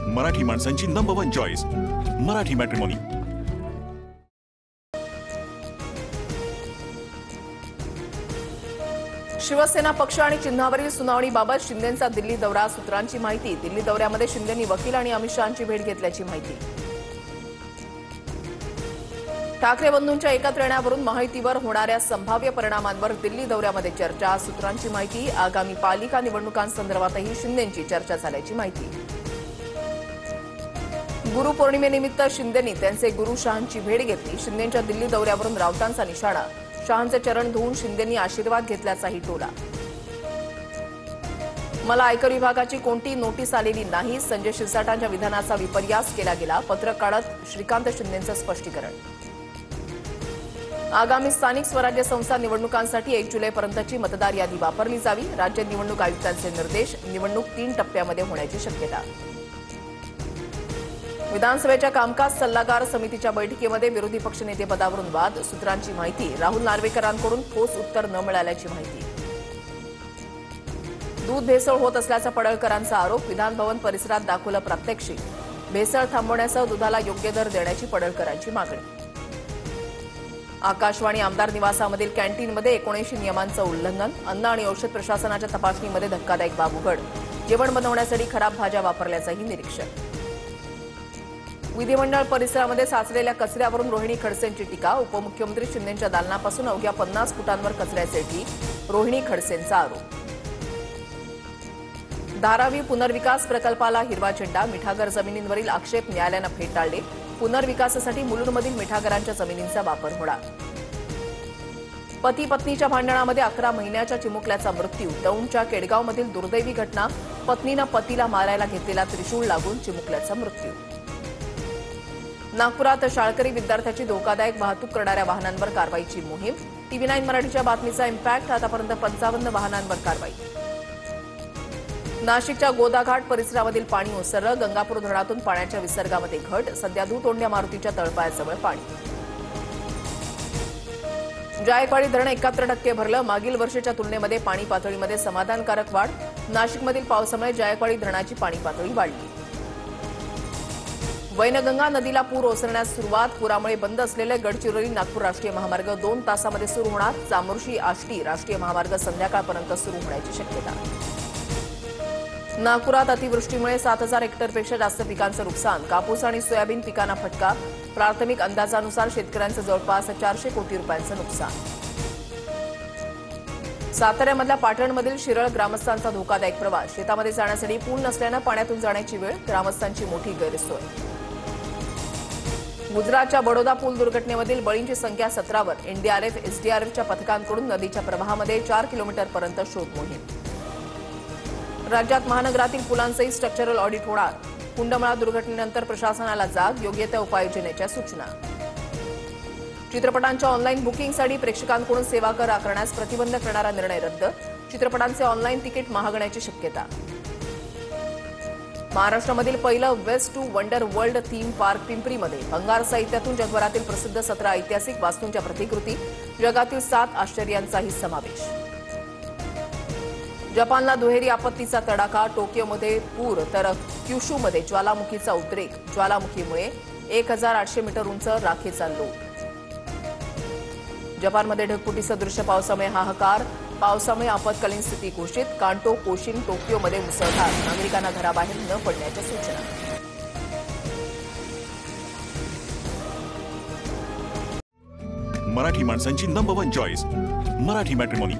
मराठी माणसांची number 1 choice Marathi matrimony. Shiv Sena पक्ष आणि चिन्हावरील सुनावणीबाबत शिंदेंचा दिल्ली दौरा, सूत्रांची माहिती। दिल्ली दौऱ्यामध्ये शिंदेंनी वकील आणि अमित शहांची भेट घेतल्याची माहिती। ठाकरे बंधूंच्या एकत्र येण्यावरून महायुतीवर होणाऱ्या संभाव्य परिणामांवर दिल्ली दौऱ्यामध्ये चर्चा, सूत्रांची माहिती। आगामी पालिका निवडणुकांसंदर्भातही शिंदेंची चर्चा झाल्याची माहिती। गुरुपौर्णिमेनिमित्त शिंदेंनी त्यांचे गुरु शहांची भेट घेतली। शिंदेंच्या दिल्ली दौऱ्यावरून राऊतांचा निशाणा, शहांचे चरण धुवून शिंदेंनी आशीर्वाद घेतल्याचाही टोला। मला आयकर विभागाची कोणती नोटीस आलेली नाही, संजय शिरसाटांच्या विधानाचा विपर्यास केला गेला, पत्रक काढत श्रीकांत शिंदेंचं स्पष्टीकरण। आगामी स्थानिक स्वराज्य संस्था निवडणुकांसाठी 1 जुलैपर्यंतची मतदार यादी वापरली जावी, राज्य निवडणूक आयुक्तांचे निर्देश। निवडणूक 3 टप्प्यामध्ये होण्याची शक्यता। विधानसभेच्या कामकाज सल्लागार समितीच्या बैठकीमध्ये विरोधी पक्षनेतेपदावरून वाद, सूत्रांची माहिती। राहुल नार्वेकरांकडून ठोस उत्तर न मिळाल्याची माहिती। दूध भेसळ होत असल्याचा पडळकरांचा आरोप, विधान भवन परिसरात दाखवलं प्रात्यक्षिक। भेसळ थांबवण्यासह दुधाला योग्य दर देण्याची पडळकरांची मागणी। आकाशवाणी आमदार निवासामधील कॅन्टीनमध्ये 79 नियमांचं उल्लंघन, अन्न आणि औषध प्रशासनाच्या तपासणीमध्ये धक्कादायक बाब उघड। जेवण बनवण्यासाठी खराब भाज्या वापरल्याचंही निरीक्षण। विधिमंडळ परिसरामध्ये साचलेल्या कचऱ्यावरून रोहिणी खडसेंची टीका, उपमुख्यमंत्री शिंदेंच्या दालनापासून अवघ्या 50 फुटांवर कचऱ्याचे ढीग, रोहिणी खडसेंचा आरोप। धारावी पुनर्विकास प्रकल्पाला हिरवा झेंडा, मिठागर जमिनींवरील आक्षेप न्यायालयानं फेटाळले। पुनर्विकासासाठी मुलुंडमधील मिठागरांच्या जमिनींचा वापर होणार। पती पत्नीच्या भांडणामध्ये 11 महिन्याच्या चिमुकल्याचा मृत्यू, दौंडच्या केडगावमधील दुर्दैवी घटना, पत्नीनं पतीला मारायला घेतलेला त्रिशूळ लागून चिमुकल्याचा मृत्यू। नागपुरात शाळकरी विद्यार्थ्याची धोकादायक वाहतूक करणाऱ्या वाहनांवर कारवाईची मोहीम, TV9 मराठीच्या बातमीचा इम्पॅक्ट, आतापर्यंत 55 वाहनांवर कारवाई। नाशिकच्या गोदाघाट परिसरामधील पाणी ओसरलं, गंगापूर धरणातून पाण्याच्या विसर्गामध्ये घट, सध्या दुतोंड्या मारुतीच्या तळपायाजवळ पाणी। जायकवाडी धरण 71% भरलं, मागील वर्षीच्या तुलनेमध्ये पाणी पातळीमध्ये समाधानकारक वाढ, नाशिकमधील पावसामुळे जायकवाडी धरणाची पाणी पातळी वाढली। वैनगंगा नदीला पूर ओसरण्यास सुरुवात, पुरामुळे बंद असलेले गडचिरोली नागपूर राष्ट्रीय महामार्ग 2 तासामध्ये सुरू होणार, चामोर्शी आष्टी राष्ट्रीय महामार्ग संध्याकाळपर्यंत सुरू होण्याची शक्यता। नागपुरात अतिवृष्टीमुळे 7000 हेक्टरपेक्षा जास्त पिकांचं नुकसान, कापूस आणि सोयाबीन पिकांना फटका, प्राथमिक अंदाजानुसार शेतकऱ्यांचं जवळपास 400 कोटी रुपयांचं नुकसान। साताऱ्यामधल्या पाटणमधील शिरळ ग्रामस्थांचा धोकादायक प्रवास, शेतामध्ये जाण्यासाठी पूल नसल्यानं पाण्यातून जाण्याची वेळ, ग्रामस्थांची मोठी गैरसोय। गुजरातच्या बडोदा पूल दुर्घटनेमधील बळींची संख्या 17वर, एनडीआरएफ एसडीआरएफच्या पथकांकडून नदीच्या प्रवाहामध्ये 4 किलोमीटरपर्यंत शोध मोहीम। राज्यात महानगरातील पुलांचंही स्ट्रक्चरल ऑडिट होणार, कुंडमळा दुर्घटनेनंतर प्रशासनाला जाग, योग्य त्या उपाययोजनेच्या सूचना। चित्रपटांच्या ऑनलाईन बुकिंगसाठी प्रेक्षकांकडून सेवा कर आकारण्यास प्रतिबंध करणारा निर्णय रद्द, चित्रपटांचे ऑनलाईन तिकीट महागण्याची शक्यता। महाराष्ट्रामधील पहिलं waste to wonder world theme park पिंपरीमध्ये, भंगार साहित्यातून जगभरातील प्रसिद्ध 17 ऐतिहासिक वास्तूंच्या प्रतिकृती, जगातील 7 आश्चर्यांचाही समावेश। जपानला दुहेरी आपत्तीचा तडाखा, टोकियोमध्ये पूर तर क्युशूमध्ये ज्वालामुखीचा उद्रेक, ज्वालामुखीमुळे 1800 मीटर उंच राखेचा लोट। जपानमध्ये ढगफुटी सदृश पावसामुळे हाहाकार, पावसामुळे आपत्कालीन स्थिती घोषित, कांटो कोशिन टोकियोमध्ये मुसळधार, नागरिकांना घराबाहेर न पडण्याच्या सूचना। मराठी माणसांची नंबर 1 चॉईस मराठी मॅट्रिमोनी।